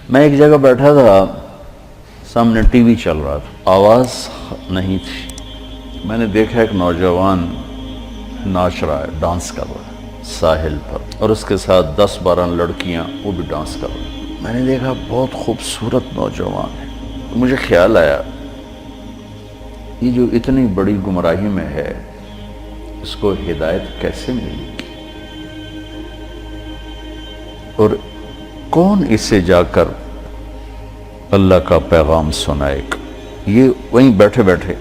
میں ایک جگہ بیٹھا تھا، سامنے ٹی وی چل رہا تھا، آواز نہیں تھی۔ میں نے دیکھا ایک نوجوان ناچ رہا ہے، ڈانس کر رہا ہے ساحل پر، اور اس کے ساتھ 10-12 لڑکیاں وہ بھی ڈانس کر رہی ہیں۔ میں نے دیکھا بہت خوبصورت نوجوان ہے۔ مجھے خیال آیا یہ جو اتنی بڑی گمراہی میں ہے اس کو ہدایت کیسے ملی، اور کون اسے جا کر اللہ کا پیغام سنائے گا۔ یہ وہیں بیٹھے بیٹھے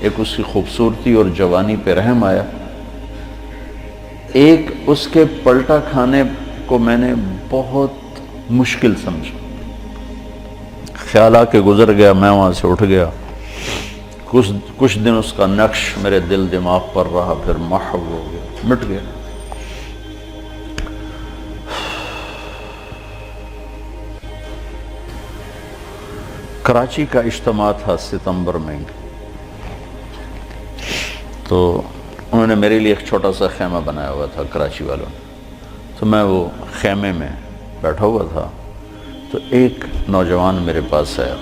ایک اس کی خوبصورتی اور جوانی پہ رحم آیا، ایک اس کے پلٹا کھانے کو میں نے بہت مشکل سمجھا۔ خیال آ کے گزر گیا، میں وہاں سے اٹھ گیا۔ کچھ دن اس کا نقش میرے دل دماغ پر رہا، پھر محو ہو گیا، مٹ گیا۔ کراچی کا اجتماع تھا ستمبر میں، تو انہوں نے میرے لیے ایک چھوٹا سا خیمہ بنایا ہوا تھا کراچی والوں نے، تو میں وہ خیمے میں بیٹھا ہوا تھا، تو ایک نوجوان میرے پاس آیا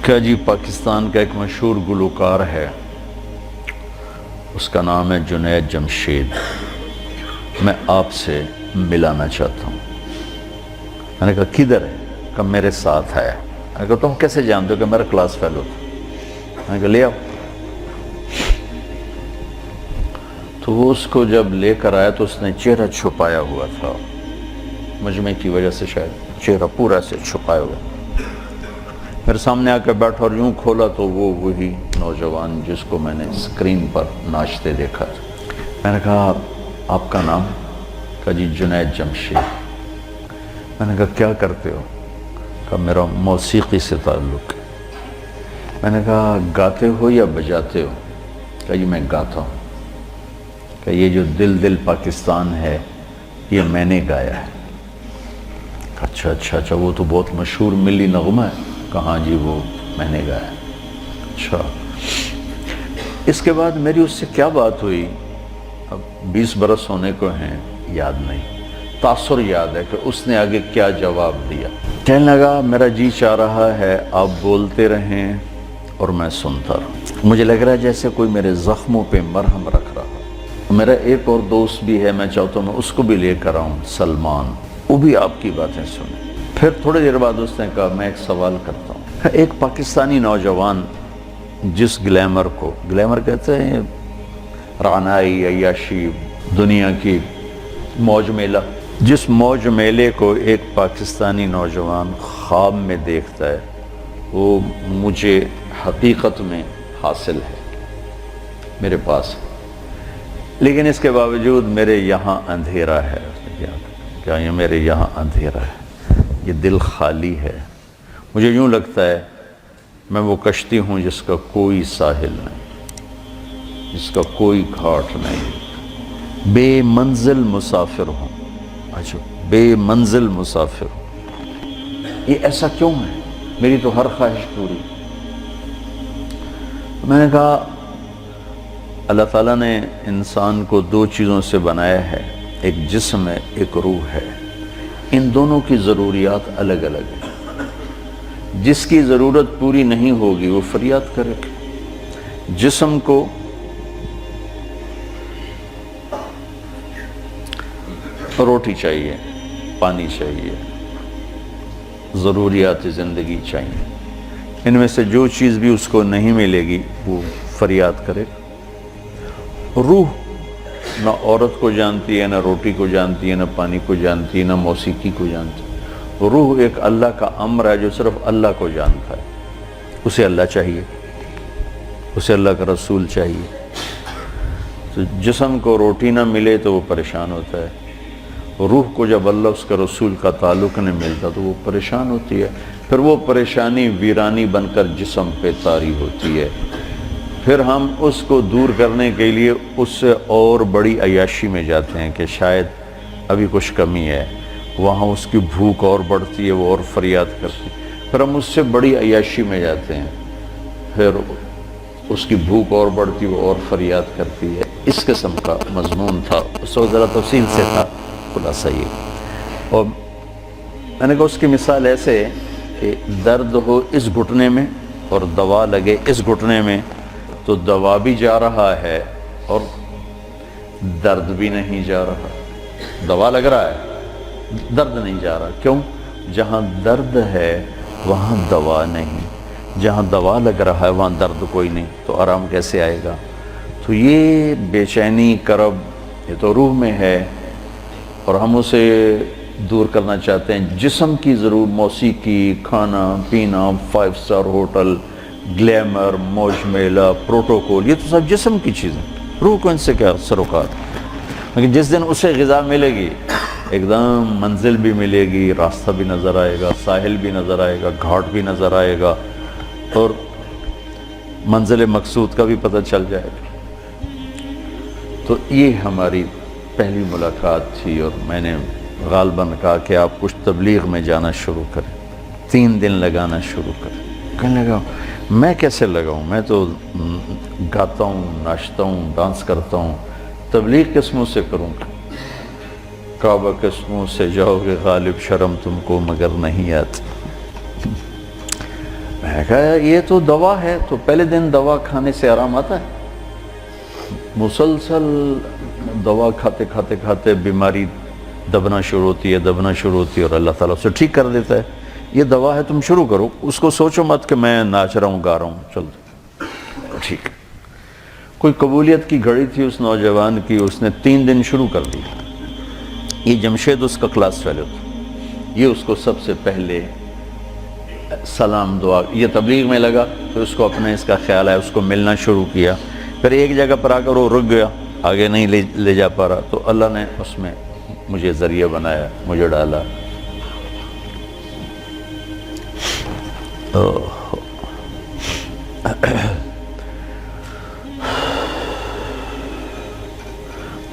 کہ جی پاکستان کا ایک مشہور گلوکار ہے، اس کا نام ہے جنید جمشید، میں آپ سے ملانا چاہتا ہوں۔ میں نے کہا کدھر ہے؟ کہ میرے ساتھ ہے۔ میں نے کہا تم کیسے جانتے ہو؟ کہ میرا کلاس فیلو تھا۔ میں نے کہا لے آؤ۔ تو وہ اس کو جب لے کر آیا تو اس نے چہرہ چھپایا ہوا تھا، مجمع کی وجہ سے شاید چہرہ پورا سے چھپایا ہوا۔ میرے سامنے آ کے بیٹھا اور یوں کھولا تو وہ وہی نوجوان جس کو میں نے اسکرین پر ناچتے دیکھا تھا۔ میں نے کہا آپ کا نام؟ کہا جی جنید جمشید۔ میں نے کہا کیا کرتے ہو؟ کہا میرا موسیقی سے تعلق ہے۔ میں نے کہا گاتے ہو یا بجاتے ہو؟ کہا جی میں گاتا ہوں۔ کہ یہ جو دل دل پاکستان ہے یہ میں نے گایا ہے۔ اچھا اچھا اچھا، وہ تو بہت مشہور ملی نغمہ ہے۔ کہاں جی وہ میں نے گایا ہے۔ اچھا، اس کے بعد میری اس سے کیا بات ہوئی اب 20 برس ہونے کو ہیں، یاد نہیں۔ تاثر یاد ہے کہ اس نے آگے کیا جواب دیا۔ کہنے لگا میرا جی چاہ رہا ہے آپ بولتے رہیں اور میں سنتا رہوں۔ مجھے لگ رہا ہے جیسے کوئی میرے زخموں پہ مرہم رکھ رہا۔ میرا ایک اور دوست بھی ہے، میں چاہتا ہوں میں اس کو بھی لے کر آؤں، سلمان، وہ بھی آپ کی باتیں سنیں۔ پھر تھوڑی دیر بعد اس نے کہا میں ایک سوال کرتا ہوں۔ ایک پاکستانی نوجوان جس گلیمر کو، گلیمر کہتے ہیں رعنائی، عیاشی، دنیا کی موج میلہ، جس موج میلے کو ایک پاکستانی نوجوان خواب میں دیکھتا ہے، وہ مجھے حقیقت میں حاصل ہے، میرے پاس ہے۔ لیکن اس کے باوجود میرے یہاں اندھیرا ہے۔ کیا یہ میرے یہاں اندھیرا ہے، یہ دل خالی ہے۔ مجھے یوں لگتا ہے میں وہ کشتی ہوں جس کا کوئی ساحل نہیں، جس کا کوئی گھاٹ نہیں، بے منزل مسافر ہوں۔ اچھا، بے منزل مسافر ہوں، یہ ایسا کیوں ہے؟ میری تو ہر خواہش پوری۔ میں نے کہا اللہ تعالیٰ نے انسان کو 2 چیزوں سے بنایا ہے، ایک جسم ہے، ایک روح ہے۔ ان دونوں کی ضروریات الگ الگ ہیں۔ جس کی ضرورت پوری نہیں ہوگی وہ فریاد کرے۔ جسم کو روٹی چاہیے، پانی چاہیے، ضروریات زندگی چاہیے۔ ان میں سے جو چیز بھی اس کو نہیں ملے گی وہ فریاد کرے۔ روح نہ عورت کو جانتی ہے، نہ روٹی کو جانتی ہے، نہ پانی کو جانتی ہے، نہ موسیقی کو جانتی ہے۔ روح ایک اللہ کا امر ہے جو صرف اللہ کو جانتا ہے۔ اسے اللہ چاہیے، اسے اللہ کا رسول چاہیے۔ تو جسم کو روٹی نہ ملے تو وہ پریشان ہوتا ہے، روح کو جب اللہ اس کا رسول کا تعلق نہیں ملتا تو وہ پریشان ہوتی ہے، پھر وہ پریشانی ویرانی بن کر جسم پہ طاری ہوتی ہے۔ پھر ہم اس کو دور کرنے کے لیے اس سے اور بڑی عیاشی میں جاتے ہیں کہ شاید ابھی کچھ کمی ہے، وہاں اس کی بھوک اور بڑھتی ہے، وہ اور فریاد کرتی ہے، پھر ہم اس سے بڑی عیاشی میں جاتے ہیں، پھر اس کی بھوک اور بڑھتی ہے، وہ اور فریاد کرتی ہے۔ اس قسم کا مضمون تھا، اس وقت ذرا تفصیل سے تھا، خلاصہ یہ۔ اور میں نے کہا اس کی مثال ایسے کہ درد ہو اس گھٹنے میں اور دوا لگے اس گھٹنے میں، تو دوا بھی جا رہا ہے اور درد بھی نہیں جا رہا. دوا لگ رہا ہے، درد نہیں جا رہا. کیوں؟ جہاں درد ہے وہاں دوا نہیں، جہاں دوا لگ رہا ہے وہاں درد کوئی نہیں، تو آرام کیسے آئے گا؟ تو یہ بے چینی، کرب، یہ تو روح میں ہے اور ہم اسے دور کرنا چاہتے ہیں. جسم کی ضرور موسیقی، کھانا پینا، 5 اسٹار ہوٹل، گلیمر، موج میلہ، پروٹوکول، یہ تو سب جسم کی چیزیں. روح کو ان سے کیا سروکار؟ لیکن جس دن اسے غذا ملے گی، ایک دم منزل بھی ملے گی، راستہ بھی نظر آئے گا، ساحل بھی نظر آئے گا، گھاٹ بھی نظر آئے گا، اور منزل مقصود کا بھی پتہ چل جائے گا. تو یہ ہماری پہلی ملاقات تھی، اور میں نے غالباً کہا کہ آپ کچھ تبلیغ میں جانا شروع کریں، 3 دن لگانا شروع کریں. کہنے لگا میں کیسے لگاؤں، میں تو گاتا ہوں، ناچتا ہوں، ڈانس کرتا ہوں، تبلیغ کس منہ سے کروں گا؟ کعبہ کس منہ سے جاؤ گے غالب، شرم تم کو مگر نہیں آتی. میں نے کہا یہ تو دوا ہے. تو پہلے دن دوا کھانے سے آرام آتا ہے؟ مسلسل دوا کھاتے کھاتے کھاتے بیماری دبنا شروع ہوتی ہے، دبنا شروع ہوتی ہے، اور اللہ تعالیٰ اسے ٹھیک کر دیتا ہے. یہ دوا ہے، تم شروع کرو. اس کو سوچو مت کہ میں ناچ رہا ہوں، گا رہا ہوں، چل ٹھیک. کوئی قبولیت کی گھڑی تھی اس نوجوان کی، اس نے 3 دن شروع کر دی. یہ جمشید اس کا کلاس فیلو تھا. یہ اس کو سب سے پہلے سلام دعا، یہ تبلیغ میں لگا تو اس کو اپنے اس کا خیال ہے، اس کو ملنا شروع کیا. پھر ایک جگہ پر آ کر وہ رک گیا، آگے نہیں لے جا پا رہا، تو اللہ نے اس میں مجھے ذریعہ بنایا، مجھے ڈالا.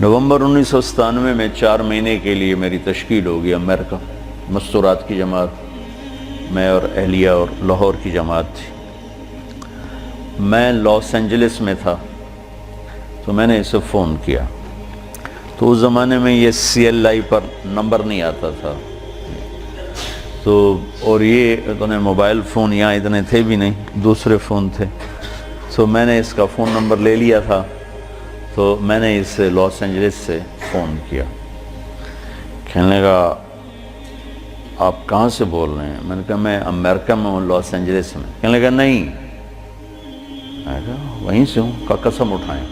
نومبر 1997 میں 4 مہینے کے لیے میری تشکیل ہوگی امریکہ. مستورات کی جماعت، میں اور اہلیہ اور لاہور کی جماعت تھی. میں لاس اینجلس میں تھا تو میں نے اسے فون کیا. تو اس زمانے میں یہ CLI پر نمبر نہیں آتا تھا، تو اور یہ اتنے موبائل فون یہاں اتنے تھے بھی نہیں، دوسرے فون تھے. تو میں نے اس کا فون نمبر لے لیا تھا، تو میں نے اسے لاس اینجلس سے فون کیا. کہنے لگا آپ کہاں سے بول رہے ہیں؟ میں نے کہا میں امریکہ میں ہوں، لاس اینجلس میں. کہنے لگا نہیں، میں نے کہا وہیں سے ہوں. کہا قسم اٹھائیں،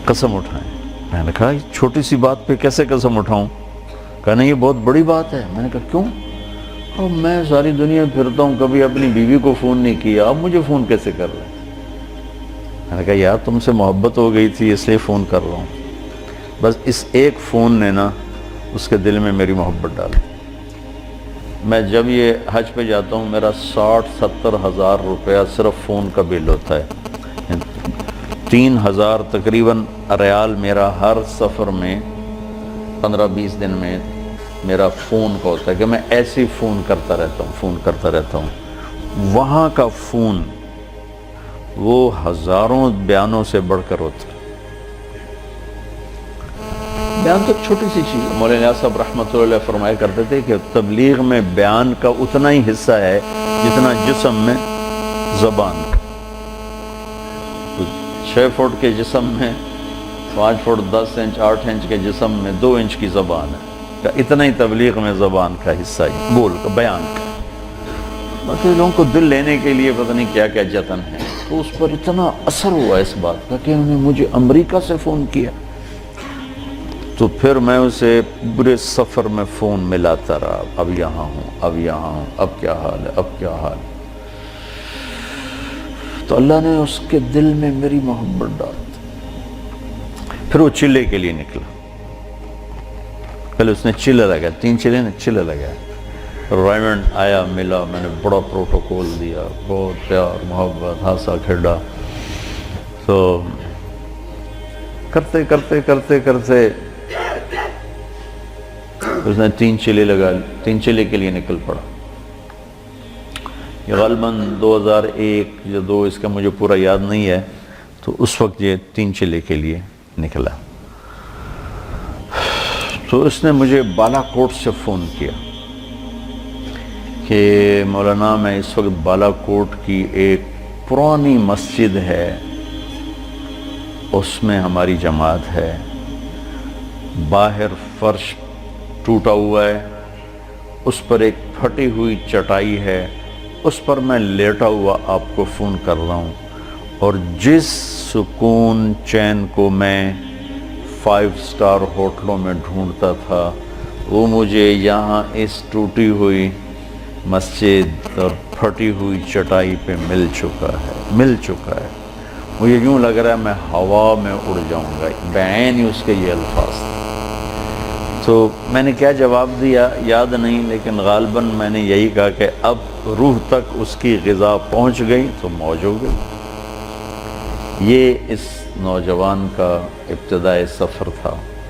قسم اٹھائیں. میں نے کہا چھوٹی سی بات پہ کیسے قسم اٹھاؤں؟ کہا نہیں یہ بہت بڑی بات ہے. میں نے کہا کیوں؟ اب میں ساری دنیا پھرتا ہوں، کبھی اپنی بیوی کو فون نہیں کیا، اب مجھے فون کیسے کر رہے ہیں؟ میں نے کہا یار تم سے محبت ہو گئی تھی اس لیے فون کر رہا ہوں. بس اس ایک فون نے نا اس کے دل میں میری محبت ڈالی. میں جب یہ حج پہ جاتا ہوں میرا 60-70 ہزار روپیہ صرف فون کا بل ہوتا ہے. 3000 تقریباً ریال میرا ہر سفر میں 15-20 دن میں میرا فون کا ہوتا ہے کہ میں ایسے فون کرتا رہتا ہوں. وہاں کا فون وہ ہزاروں بیانوں سے بڑھ کر ہوتا ہے. بیان تو ایک چھوٹی سی چیز ہے. مولانا صاحب رحمۃ اللہ علیہ فرمایا کرتے تھے کہ تبلیغ میں بیان کا اتنا ہی حصہ ہے جتنا جسم میں زبان کا. 6 فٹ کے جسم میں 5 فٹ 10 انچ 8 انچ کے جسم میں 2 انچ کی زبان ہے. اتنا ہی تبلیغ میں زبان کا حصہ ہے، بول کا، بیان کا. باقی لوگوں کو دل لینے کے لیے پتہ نہیں کیا کیا جتن ہے. تو اس پر اتنا اثر ہوا اس بات کا کہ انہوں نے مجھے امریکہ سے فون کیا. تو پھر میں اسے پورے سفر میں فون ملاتا رہا، اب یہاں ہوں، اب یہاں ہوں، اب کیا حال ہے، اب کیا حال ہے. تو اللہ نے اس کے دل میں میری محبت ڈال دی. پھر وہ چلے کے لیے نکلا. پہلے اس نے چلے لگایا، 3 چلے نے چلے لگایا. ریمنڈ آیا، ملا، میں نے بڑا پروٹوکول دیا، بہت پیار محبت، ہنسا کھیڈا. تو کرتے کرتے کرتے کرتے اس نے 3 چلے لگا، 3 چلے کے لیے نکل پڑا. یہ غالباً 2001 یا 2 اس کا مجھے پورا یاد نہیں ہے. تو اس وقت یہ 3 چلے کے لیے نکلا. تو اس نے مجھے بالا کوٹ سے فون کیا کہ مولانا میں اس وقت بالا کوٹ کی ایک پرانی مسجد ہے، اس میں ہماری جماعت ہے، باہر فرش ٹوٹا ہوا ہے، اس پر ایک پھٹی ہوئی چٹائی ہے، اس پر میں لیٹا ہوا آپ کو فون کر رہا ہوں، اور جس سکون چین کو میں 5 اسٹار ہوٹلوں میں ڈھونڈتا تھا وہ مجھے یہاں اس ٹوٹی ہوئی مسجد اور پھٹی ہوئی چٹائی پہ مل چکا ہے۔ مجھے یوں لگ رہا ہے میں ہوا میں اڑ جاؤں گا، بعین ہی اس کے یہ الفاظ تھے۔ تو میں نے کیا جواب دیا یاد نہیں، لیکن غالباً میں نے یہی کہا کہ اب روح تک اس کی غذا پہنچ گئی تو موج ہو گئی۔ یہ اس نوجوان کا ابتدائی سفر تھا۔